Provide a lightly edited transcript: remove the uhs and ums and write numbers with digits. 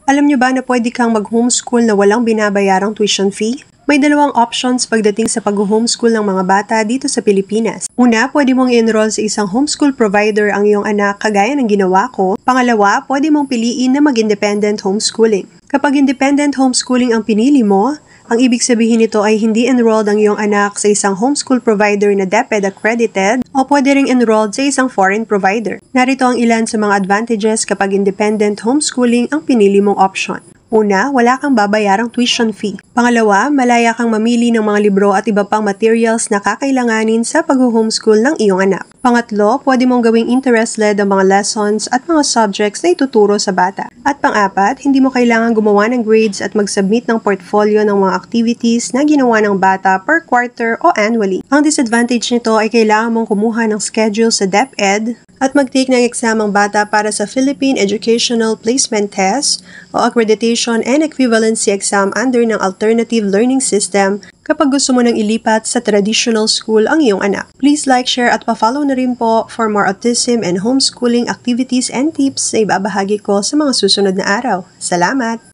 Alam niyo ba na pwede kang mag-homeschool na walang binabayarang tuition fee? May dalawang options pagdating sa pag-homeschool ng mga bata dito sa Pilipinas. Una, pwede mong i-enroll sa isang homeschool provider ang iyong anak kagaya ng ginawa ko. Pangalawa, pwede mong piliin na mag-independent homeschooling. Kapag independent homeschooling ang pinili mo, ang ibig sabihin nito ay hindi enrolled ang iyong anak sa isang homeschool provider na DepEd accredited o pwede ring enrolled sa isang foreign provider. Narito ang ilan sa mga advantages kapag independent homeschooling ang pinili mong option. Una, wala kang babayarang tuition fee. Pangalawa, malaya kang mamili ng mga libro at iba pang materials na kakailanganin sa pag-homeschool ng iyong anak. Pangatlo, pwede mong gawing interest-led ang mga lessons at mga subjects na ituturo sa bata. At pang-apat, hindi mo kailangan gumawa ng grades at mag-submit ng portfolio ng mga activities na ginawa ng bata per quarter o annually. Ang disadvantage nito ay kailangan mong kumuha ng schedule sa DepEd at mag-take ng exam ang bata para sa Philippine Educational Placement Test o Accreditation and Equivalency Exam under ng Alternative Learning System kapag gusto mo nang ilipat sa traditional school ang iyong anak. Please like, share at pa-follow na rin po for more autism and homeschooling activities and tips na ibabahagi ko sa mga susunod na araw. Salamat!